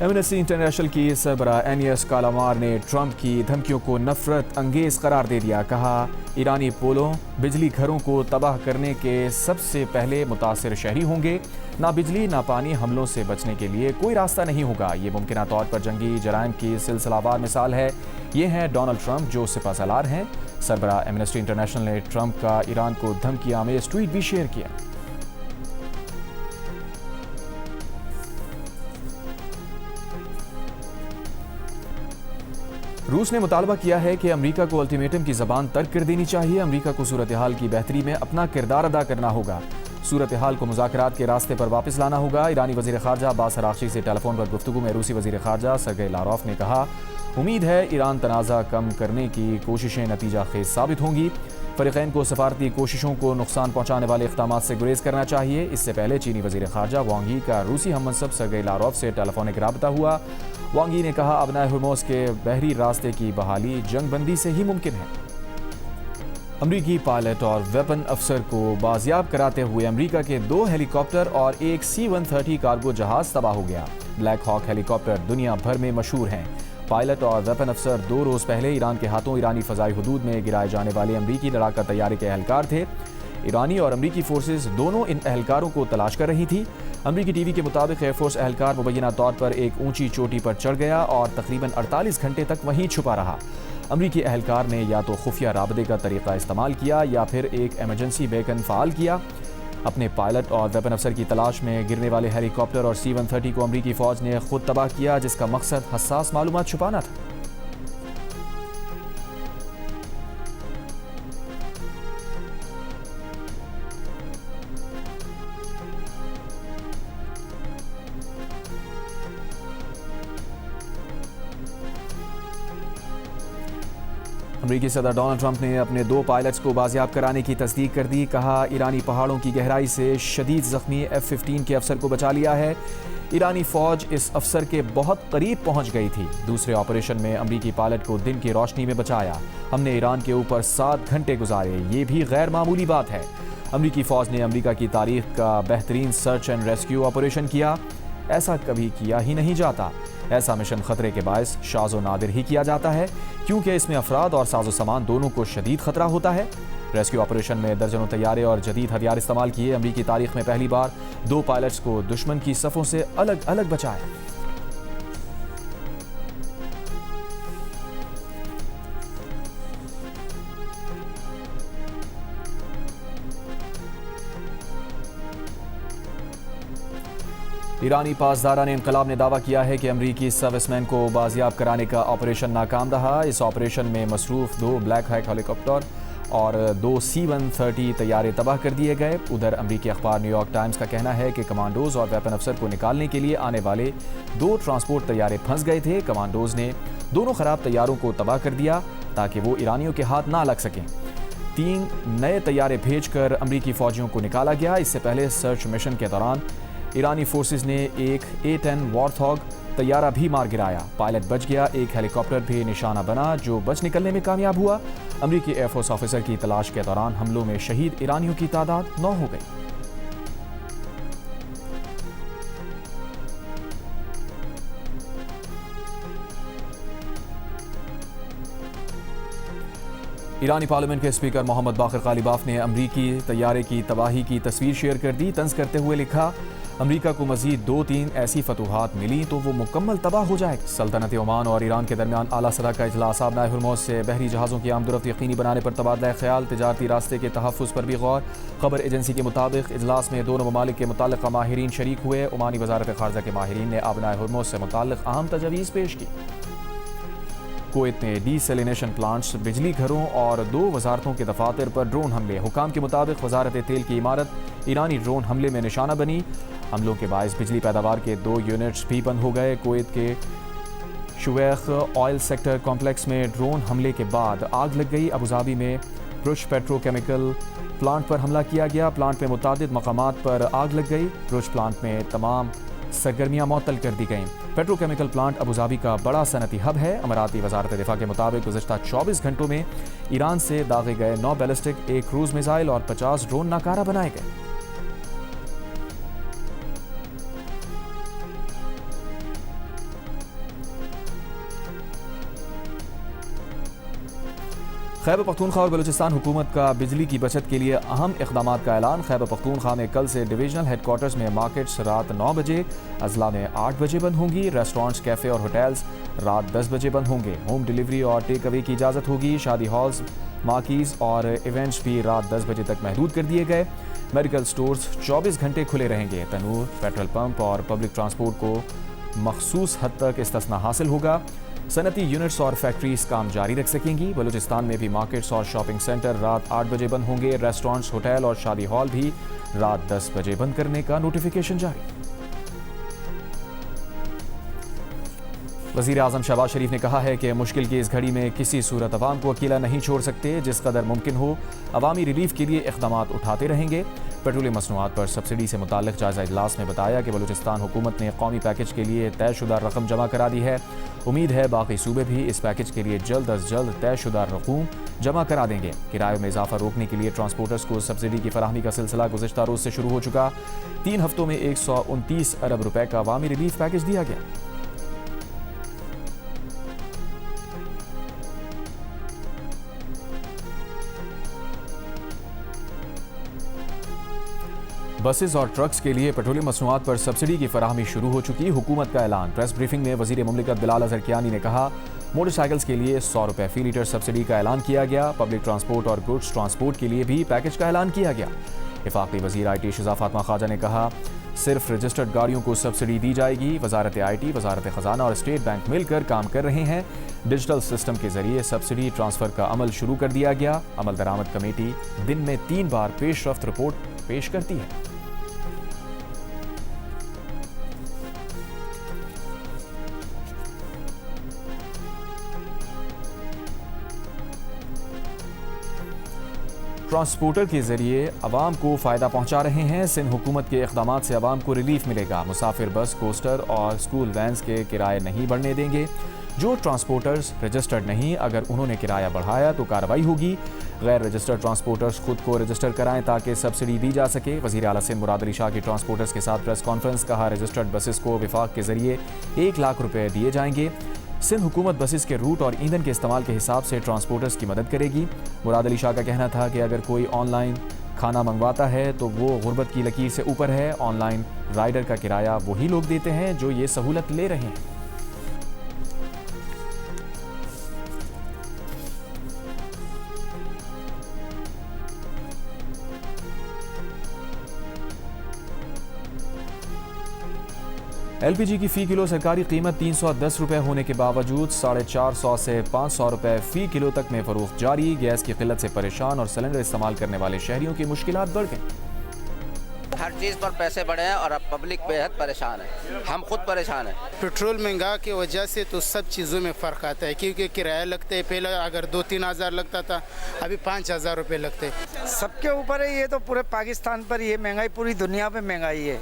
Amnesty international کی سربراہ اینیس کالامار نے ٹرمپ کی دھمکیوں کو نفرت انگیز قرار دے دیا. کہا ایرانی پولوں بجلی گھروں کو تباہ کرنے کے سب سے پہلے متاثر شہری ہوں گے. نہ بجلی نہ پانی حملوں سے بچنے کے لیے کوئی راستہ نہیں ہوگا. یہ ممکنہ طور پر جنگی جرائم کی سلسلہ وار مثال ہے. یہ ہیں ڈونلڈ ٹرمپ جو سپہ سالار ہیں. سربراہ ایمنسٹی انٹرنیشنل نے ٹرمپ کا ایران کو دھمکی آمیز ٹویٹ بھی شیئر کیا. روس نے مطالبہ کیا ہے کہ امریکہ کو الٹیمیٹم کی زبان ترک کر دینی چاہیے. امریکہ کو صورتحال کی بہتری میں اپنا کردار ادا کرنا ہوگا. صورتحال کو مذاکرات کے راستے پر واپس لانا ہوگا. ایرانی وزیر خارجہ عباس اراغچی سے ٹیلی فون پر گفتگو میں روسی وزیر خارجہ سرگئی لاروف نے کہا امید ہے ایران تنازع کم کرنے کی کوششیں نتیجہ خیز ثابت ہوں گی. فریقین کو سفارتی کوششوں کو نقصان پہنچانے والے اقدامات سے گریز کرنا چاہیے. اس سے پہلے چینی وزیر خارجہ وانگ یی کا روسی ہم منصب سرگئی لاروف سے ٹیلی فونک رابطہ ہوا. وانگ یی نے کہا ابنائے ہرموز کے بحری راستے کی بحالی جنگ بندی سے ہی ممکن ہے. امریکی پائلٹ اور ویپن افسر کو بازیاب کراتے ہوئے امریکہ کے 2 ہیلی کاپٹر اور ایک C-130 کارگو جہاز تباہ ہو گیا. بلیک ہاک ہیلی کاپٹر دنیا بھر میں مشہور ہیں. پائلٹ اور ویپن افسر 2 روز پہلے ایران کے ہاتھوں ایرانی فضائی حدود میں گرائے جانے والے امریکی لڑاکا طیارے کے اہلکار تھے. ایرانی اور امریکی فورسز دونوں ان اہلکاروں کو تلاش کر رہی تھی. امریکی ٹی وی کے مطابق ایئر فورس اہلکار مبینہ طور پر ایک اونچی چوٹی پر چڑھ گیا اور تقریباً 48 گھنٹے تک وہیں چھپا رہا. امریکی اہلکار نے یا تو خفیہ رابطے کا طریقہ استعمال کیا یا پھر ایک ایمرجنسی بیکن فعال کیا. اپنے پائلٹ اور ویپن افسر کی تلاش میں گرنے والے ہیلی کاپٹر اور C-130 کو امریکی فوج نے خود تباہ کیا جس کا مقصد حساس معلومات چھپانا تھا. امریکی صدر ڈونلڈ ٹرمپ نے اپنے 2 پائلٹس کو بازیاب کرانے کی تصدیق کر دی. کہا ایرانی پہاڑوں کی گہرائی سے شدید زخمی F-15 کے افسر کو بچا لیا ہے. ایرانی فوج اس افسر کے بہت قریب پہنچ گئی تھی. دوسرے آپریشن میں امریکی پائلٹ کو دن کی روشنی میں بچایا. ہم نے ایران کے اوپر 7 گھنٹے گزارے. یہ بھی غیر معمولی بات ہے. امریکی فوج نے امریکہ کی تاریخ کا بہترین سرچ اینڈ ریسکیو آپریشن کیا. ایسا کبھی کیا ہی نہیں جاتا. ایسا مشن خطرے کے باعث شاذ و نادر ہی کیا جاتا ہے کیونکہ اس میں افراد اور ساز و سامان دونوں کو شدید خطرہ ہوتا ہے. ریسکیو آپریشن میں درجنوں طیارے اور جدید ہتھیار استعمال کیے. امریکی تاریخ میں پہلی بار 2 پائلٹس کو دشمن کی صفوں سے الگ الگ بچایا. ایرانی پاسداران انقلاب نے دعویٰ کیا ہے کہ امریکی سروس مین کو بازیاب کرانے کا آپریشن ناکام رہا. اس آپریشن میں مصروف 2 بلیک ہاک ہیلی کاپٹر اور 2 C-130 طیارے تباہ کر دیے گئے. ادھر امریکی اخبار نیو یارک ٹائمز کا کہنا ہے کہ کمانڈوز اور ویپن افسر کو نکالنے کے لیے آنے والے 2 ٹرانسپورٹ طیارے پھنس گئے تھے. کمانڈوز نے دونوں خراب طیاروں کو تباہ کر دیا تاکہ وہ ایرانیوں کے ہاتھ نہ لگ سکیں. 3 نئے طیارے بھیج کر امریکی فوجیوں کو نکالا گیا. اس سے پہلے سرچ مشن کے دوران ایرانی فورسز نے ایک A-10 وارتھاگ طیارہ بھی مار گرایا. پائلٹ بچ گیا. ایک ہیلی کاپٹر بھی نشانہ بنا جو بچ نکلنے میں کامیاب ہوا. امریکی ایئر فورس آفیسر کی تلاش کے دوران حملوں میں شہید ایرانیوں کی تعداد 9 ہو گئی. ایرانی پارلیمنٹ کے اسپیکر محمد باقر غالیباف نے امریکی طیارے کی تباہی کی تصویر شیئر کر دی. طنز کرتے ہوئے لکھا امریکہ کو مزید 2-3 ایسی فتوحات ملی تو وہ مکمل تباہ ہو جائے. سلطنت عمان اور ایران کے درمیان اعلیٰ سطح کا اجلاس. آبنائے ہرموز سے بحری جہازوں کی آمد و رفت یقینی بنانے پر تبادلہ خیال. تجارتی راستے کے تحفظ پر بھی غور. خبر ایجنسی کے مطابق اجلاس میں دونوں ممالک کے متعلقہ ماہرین شریک ہوئے. عمانی وزارت خارجہ کے ماہرین نے آبنائے ہرموز سے متعلق اہم تجاویز پیش کی. کویت میں ڈی سیلینیشن پلانٹس, بجلی گھروں اور 2 وزارتوں کے دفاتر پر ڈرون حملے. حکام کے مطابق وزارت تیل کی عمارت ایرانی ڈرون حملے میں نشانہ بنی. حملوں کے باعث بجلی پیداوار کے 2 یونٹس بھی بند ہو گئے. کویت کے شویخ آئل سیکٹر کمپلیکس میں ڈرون حملے کے بعد آگ لگ گئی. ابوظہبی میں برش پیٹرو کیمیکل پلانٹ پر حملہ کیا گیا. پلانٹ میں متعدد مقامات پر آگ لگ گئی. برش پلانٹ میں تمام سرگرمیاں معطل کر دی گئیں. پیٹرو کیمیکل پلانٹ ابوظہبی کا بڑا صنعتی ہب ہے. اماراتی وزارت دفاع کے مطابق گزشتہ 24 گھنٹوں میں ایران سے داغے گئے 9 بیلسٹک, 1 کروز میزائل اور 50 ڈرون ناکارہ بنائے گئے. خیبر پختونخوا اور بلوچستان حکومت کا بجلی کی بچت کے لیے اہم اقدامات کا اعلان۔ خیبر پختونخوا میں کل سے ڈویژنل ہیڈ کوارٹرز میں مارکیٹس رات 9 بجے، اضلاع میں 8 بجے بند ہوں گی۔ ریسٹورانٹس، کیفے اور ہوٹلز رات 10 بجے بند ہوں گے۔ ہوم ڈیلیوری اور ٹیک اوے کی اجازت ہوگی۔ شادی ہالز، مارکیز اور ایونٹس بھی رات 10 بجے تک محدود کر دیے گئے۔ میڈیکل سٹورز 24 گھنٹے کھلے رہیں گے۔ تنور، پیٹرول پمپ اور پبلک ٹرانسپورٹ کو مخصوص حد تک استثناء حاصل ہوگا۔ صنعتی یونٹس اور فیکٹریز کام جاری رکھ سکیں گی۔ بلوچستان میں بھی مارکیٹس اور شاپنگ سینٹر رات 8 بجے بند ہوں گے۔ ریسٹورانٹس، ہوٹل اور شادی ہال بھی رات 10 بجے بند کرنے کا نوٹیفیکیشن جاری۔ وزیر اعظم شہباز شریف نے کہا ہے کہ مشکل کی اس گھڑی میں کسی صورت عوام کو اکیلا نہیں چھوڑ سکتے۔ جس قدر ممکن ہو عوامی ریلیف کے لیے اقدامات اٹھاتے رہیں گے۔ پیٹرولیم مصنوعات پر سبسڈی سے متعلق جائزہ اجلاس میں بتایا کہ بلوچستان حکومت نے قومی پیکج کے لیے طے شدہ رقم جمع کرا دی ہے۔ امید ہے باقی صوبے بھی اس پیکج کے لیے جلد از جلد طے شدہ رقوم جمع کرا دیں گے۔ کرایوں میں اضافہ روکنے کے لیے ٹرانسپورٹرز کو سبسڈی کی فراہمی کا سلسلہ گزشتہ روز سے شروع ہو چکا۔ 3 ہفتوں میں 129 ارب روپے کا عوامی ریلیف پیکج دیا گیا۔ بسز اور ٹرکس کے لیے پیٹرولیم مصنوعات پر سبسڈی کی فراہمی شروع ہو چکی۔ حکومت کا اعلان۔ پریس بریفنگ میں وزیر مملکت بلال اظہر کیانی نے کہا موٹر سائیکلز کے لیے 100 روپے فی لیٹر سبسڈی کا اعلان کیا گیا۔ پبلک ٹرانسپورٹ اور گڈز ٹرانسپورٹ کے لیے بھی پیکج کا اعلان کیا گیا۔ وفاقی وزیر آئی ٹی شہزاد فاطمہ خواجہ نے کہا صرف رجسٹرڈ گاڑیوں کو سبسڈی دی جائے گی۔ وزارت آئی ٹی، وزارت خزانہ اور اسٹیٹ بینک مل کر کام کر رہے ہیں۔ ڈیجیٹل سسٹم کے ذریعے سبسڈی ٹرانسفر کا عمل شروع کر دیا گیا۔ عمل درآمد کمیٹی دن میں 3 بار پیش رفت رپورٹ پیش کرتی ہے۔ ٹرانسپورٹر کے ذریعے عوام کو فائدہ پہنچا رہے ہیں۔ سندھ حکومت کے اقدامات سے عوام کو ریلیف ملے گا۔ مسافر بس، کوسٹر اور اسکول وینز کے کرائے نہیں بڑھنے دیں گے۔ جو ٹرانسپورٹرز رجسٹرڈ نہیں، اگر انہوں نے کرایہ بڑھایا تو کارروائی ہوگی۔ غیر رجسٹرڈ ٹرانسپورٹرز خود کو رجسٹر کرائیں تاکہ سبسڈی دی جا سکے۔ وزیر اعلیٰ سندھ مراد علی شاہ کی ٹرانسپورٹرز کے ساتھ پریس کانفرنس۔ کہا رجسٹرڈ بسز کو وفاق کے ذریعے 1 لاکھ روپے دیے جائیں گے۔ سندھ حکومت بسز کے روٹ اور ایندھن کے استعمال کے حساب سے ٹرانسپورٹرز کی مدد کرے گی۔ مراد علی شاہ کا کہنا تھا کہ اگر کوئی آن لائن کھانا منگواتا ہے تو وہ غربت کی لکیر سے اوپر ہے۔ آن لائن رائڈر کا کرایہ وہی لوگ دیتے ہیں جو یہ سہولت لے رہے ہیں۔ ایل پی جی کی فی کلو سرکاری قیمت 310 روپے ہونے کے باوجود 450 سے 500 روپے فی کلو تک میں فروخت جاری۔ گیس کی قلت سے پریشان اور سلنڈر استعمال کرنے والے شہریوں کی مشکلات بڑھ گئیں۔ ہر چیز پر پیسے بڑھے ہیں اور اب پبلک بے حد پریشان ہے۔ ہم خود پریشان ہیں۔ پیٹرول مہنگا کی وجہ سے تو سب چیزوں میں فرق آتا ہے، کیونکہ کرایہ لگتے ہے۔ پہلے اگر 2-3 ہزار لگتا تھا، ابھی 5,000 روپے لگتے۔ سب کے اوپر ہے، یہ تو پورے پاکستان پر یہ مہنگائی، پوری دنیا پہ مہنگائی ہے۔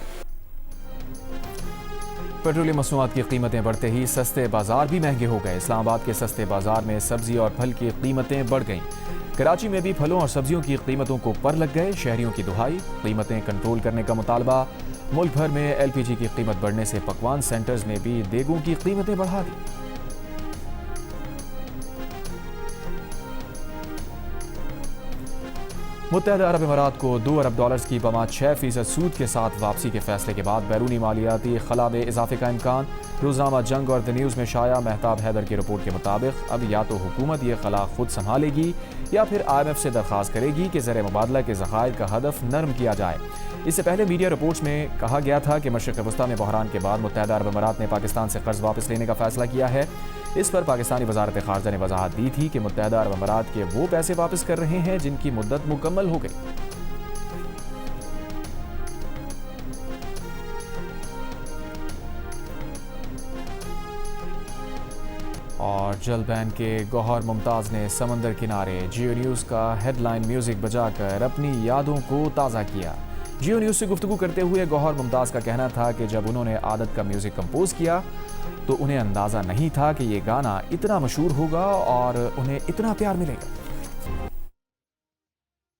پیٹرولیم مصنوعات کی قیمتیں بڑھتے ہی سستے بازار بھی مہنگے ہو گئے۔ اسلام آباد کے سستے بازار میں سبزی اور پھل کی قیمتیں بڑھ گئیں۔ کراچی میں بھی پھلوں اور سبزیوں کی قیمتوں کو پر لگ گئے۔ شہریوں کی دہائی، قیمتیں کنٹرول کرنے کا مطالبہ۔ ملک بھر میں ایل پی جی کی قیمت بڑھنے سے پکوان سینٹرز نے بھی دیگوں کی قیمتیں بڑھا دی۔ متحدہ عرب امارات کو 2 ارب ڈالرز کی بما 6% سود کے ساتھ واپسی کے فیصلے کے بعد بیرونی مالیاتی خلا میں اضافے کا امکان۔ روزنامہ جنگ اور دی نیوز میں شائع مہتاب حیدر کی رپورٹ کے مطابق اب یا تو حکومت یہ خلا خود سنبھالے گی یا پھر IMF سے درخواست کرے گی کہ زر مبادلہ کے ذخائر کا ہدف نرم کیا جائے۔ اس سے پہلے میڈیا رپورٹس میں کہا گیا تھا کہ مشرق وسطیٰ میں بحران کے بعد متحدہ عرب امارات نے پاکستان سے قرض واپس لینے کا فیصلہ کیا ہے۔ اس پر پاکستانی وزارت خارجہ نے وضاحت دی تھی کہ متحدہ عرب امارات کے وہ پیسے واپس کر رہے ہیں جن کی مدت مکمل ہو گئی۔ اور جل بین کے گوہر ممتاز نے سمندر کنارے جیو نیوز کا ہیڈ لائن میوزک بجا کر اپنی یادوں کو تازہ کیا۔ جیو نیوز سے گفتگو کرتے ہوئے گوہر ممتاز کا کہنا تھا کہ جب انہوں نے عادت کا میوزک کمپوز کیا تو انہیں اندازہ نہیں تھا کہ یہ گانا اتنا مشہور ہوگا اور انہیں اتنا پیار ملے گا۔